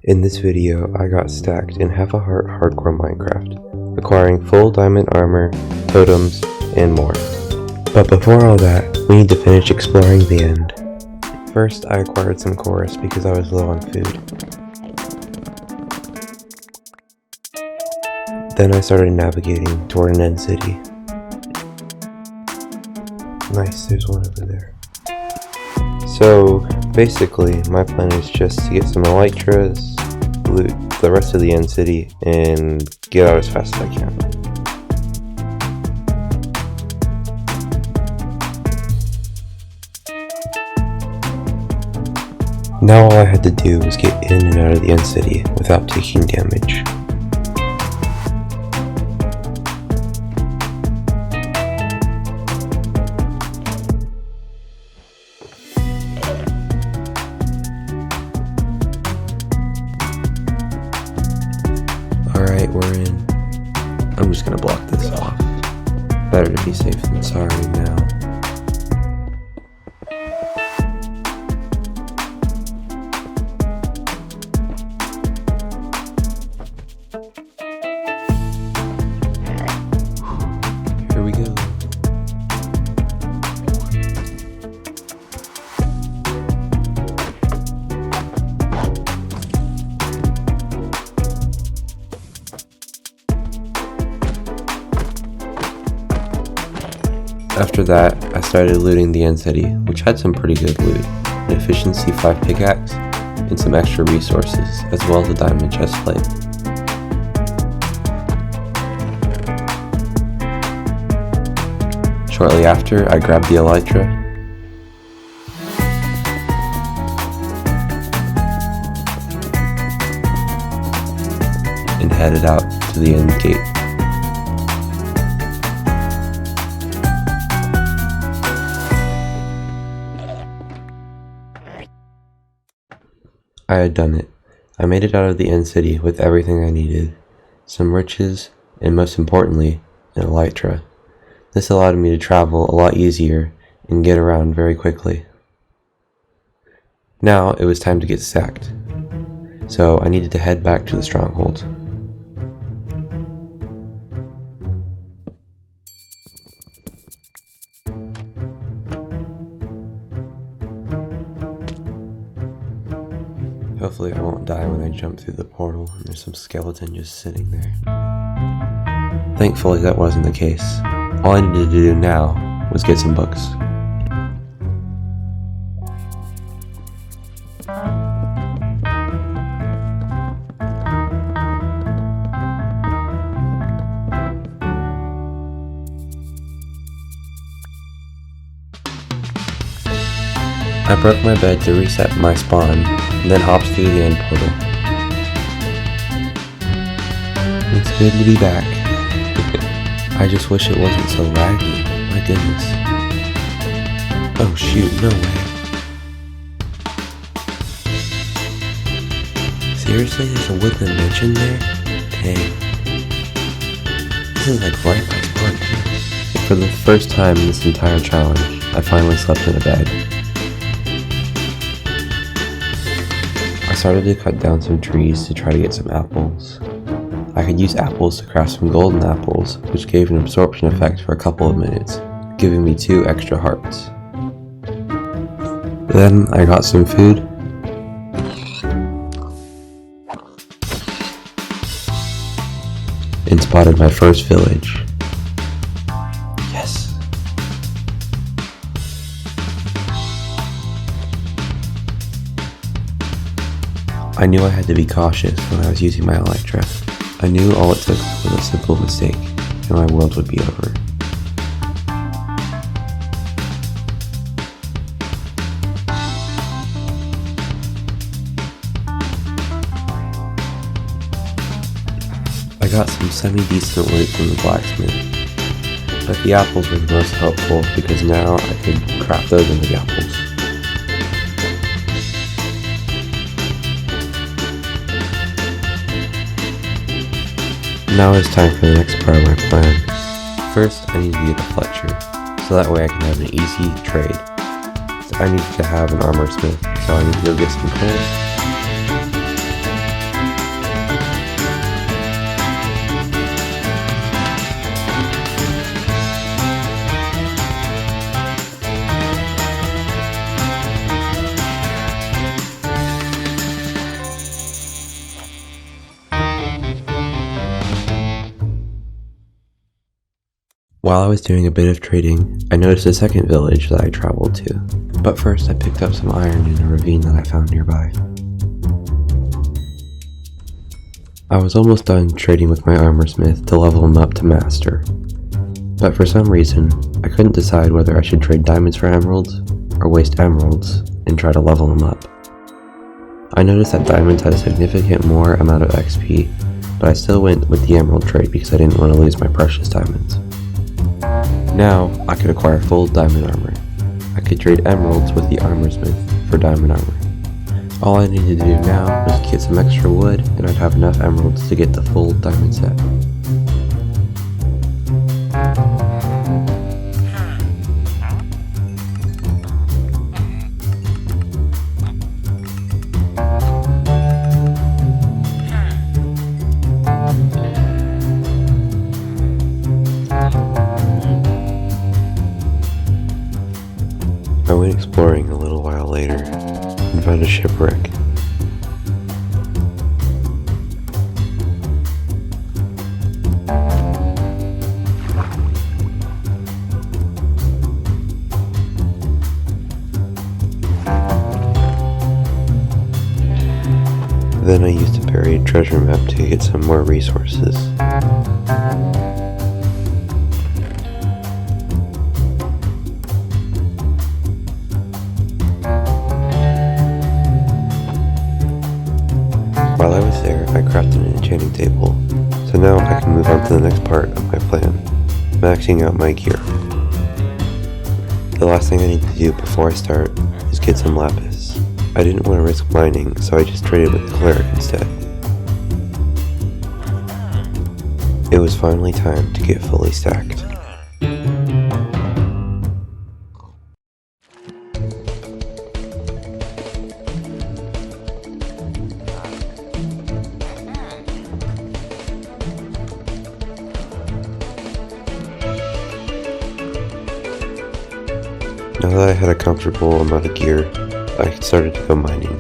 In this video, I got stacked in half a heart hardcore Minecraft, acquiring full diamond armor, totems, and more. But before all that, we need to finish exploring the end. First, I acquired some chorus because I was low on food. Then I started navigating toward an end city. Nice, there's one over there. So, basically, my plan is just to get some elytras, loot the rest of the end city, and get out as fast as I can. Now all I had to do was get in and out of the end city without taking damage. Alright, we're in. I'm just gonna block this off. Better to be safe than sorry now. Here we go. After that, I started looting the end city, which had some pretty good loot, an efficiency 5 pickaxe, and some extra resources, as well as a diamond chestplate. Shortly after, I grabbed the elytra, and headed out to the end gate. I had done it. I made it out of the end city with everything I needed, some riches, and most importantly, an elytra. This allowed me to travel a lot easier and get around very quickly. Now it was time to get stacked, so I needed to head back to the stronghold. Hopefully I won't die when I jump through the portal and there's some skeleton just sitting there. Thankfully that wasn't the case. All I needed to do now was get some books. I broke my bed to reset my spawn, and then hopped through the end portal. It's good to be back. I just wish it wasn't so laggy, my goodness. Oh shoot, no way. Seriously, there's a woodland mansion there? Dang. This is like right by spawn. For the first time in this entire challenge, I finally slept in a bed. I started to cut down some trees to try to get some apples. I could use apples to craft some golden apples, which gave an absorption effect for a couple of minutes, giving me 2 extra hearts. Then I got some food, and spotted my first village. Yes! I knew I had to be cautious when I was using my elytra. I knew all it took was a simple mistake, and my world would be over. I got some semi-decent loot from the blacksmith, but the apples were the most helpful because now I could craft those into the apples. Now it's time for the next part of my plan. First, I need to get a Fletcher, so that way I can have an easy trade. So I need to have an armor smith, so I need to go get some coal. While I was doing a bit of trading, I noticed a second village that I traveled to. But first I picked up some iron in a ravine that I found nearby. I was almost done trading with my armorsmith to level him up to master. But for some reason, I couldn't decide whether I should trade diamonds for emeralds, or waste emeralds and try to level him up. I noticed that diamonds had a significant more amount of XP, but I still went with the emerald trade because I didn't want to lose my precious diamonds. Now, I could acquire full diamond armor. I could trade emeralds with the armorsmith for diamond armor. All I needed to do now was get some extra wood and I'd have enough emeralds to get the full diamond set. I went exploring a little while later and found a shipwreck. Then I used a buried treasure map to get some more resources. While I was there, I crafted an enchanting table, so now I can move on to the next part of my plan, maxing out my gear. The last thing I need to do before I start is get some lapis. I didn't want to risk mining, so I just traded with the cleric instead. It was finally time to get fully stacked. Now that I had a comfortable amount of gear, I started to go mining.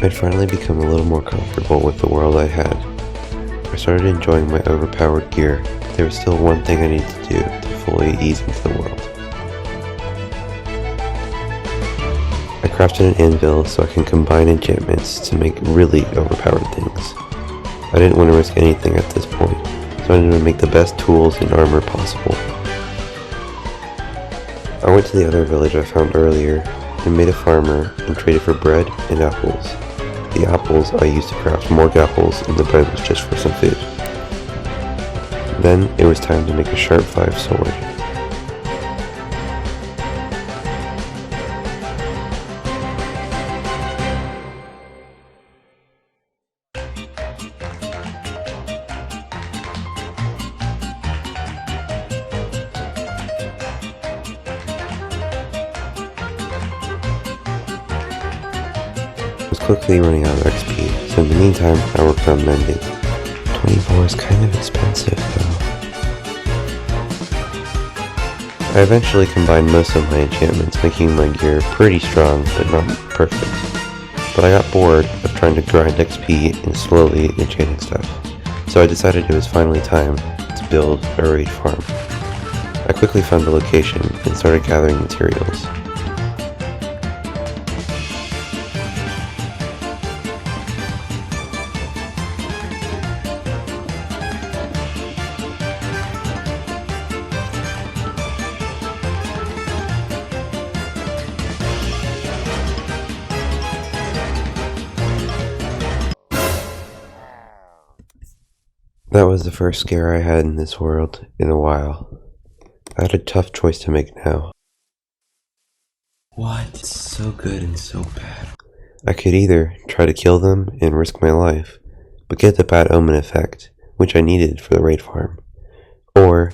I'd finally become a little more comfortable with the world I had. I started enjoying my overpowered gear, but there was still one thing I needed to do to fully ease into the world. I crafted an anvil so I can combine enchantments to make really overpowered things. I didn't want to risk anything at this point, so I needed to make the best tools and armor possible. I went to the other village I found earlier and made a farmer and traded for bread and apples. The apples I used to craft more apples and the bread was just for some food. Then it was time to make a sharp 5 sword. Quickly running out of XP, so in the meantime I worked on mending. 24 is kind of expensive though. I eventually combined most of my enchantments, making my gear pretty strong but not perfect. But I got bored of trying to grind XP and slowly enchanting stuff, so I decided it was finally time to build a raid farm. I quickly found a location and started gathering materials. That was the first scare I had in this world in a while. I had a tough choice to make now. What? It's so good and so bad. I could either try to kill them and risk my life, but get the bad omen effect, which I needed for the raid farm. Or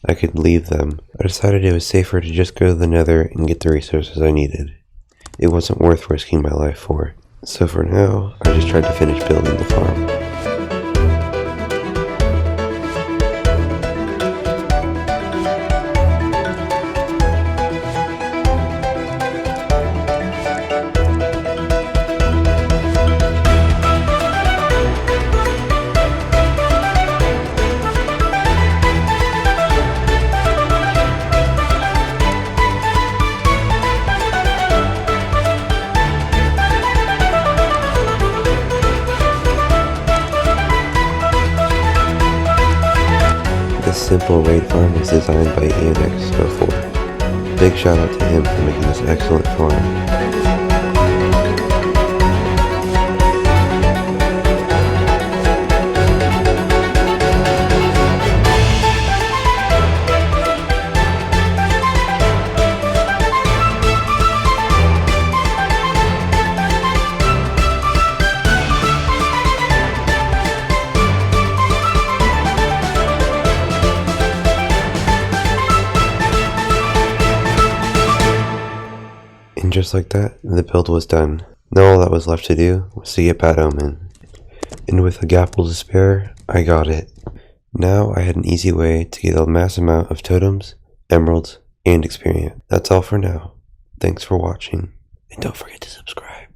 I could leave them. I decided it was safer to just go to the nether and get the resources I needed. It wasn't worth risking my life for. So for now, I just tried to finish building the farm. simple raid farm was designed by ENX04. Big shout out to him for making this excellent farm. And just like that, the build was done. Now all that was left to do was to get Bad Omen. And with a gapple to spare, I got it. Now I had an easy way to get a mass amount of totems, emeralds, and experience. That's all for now. Thanks for watching, and don't forget to subscribe.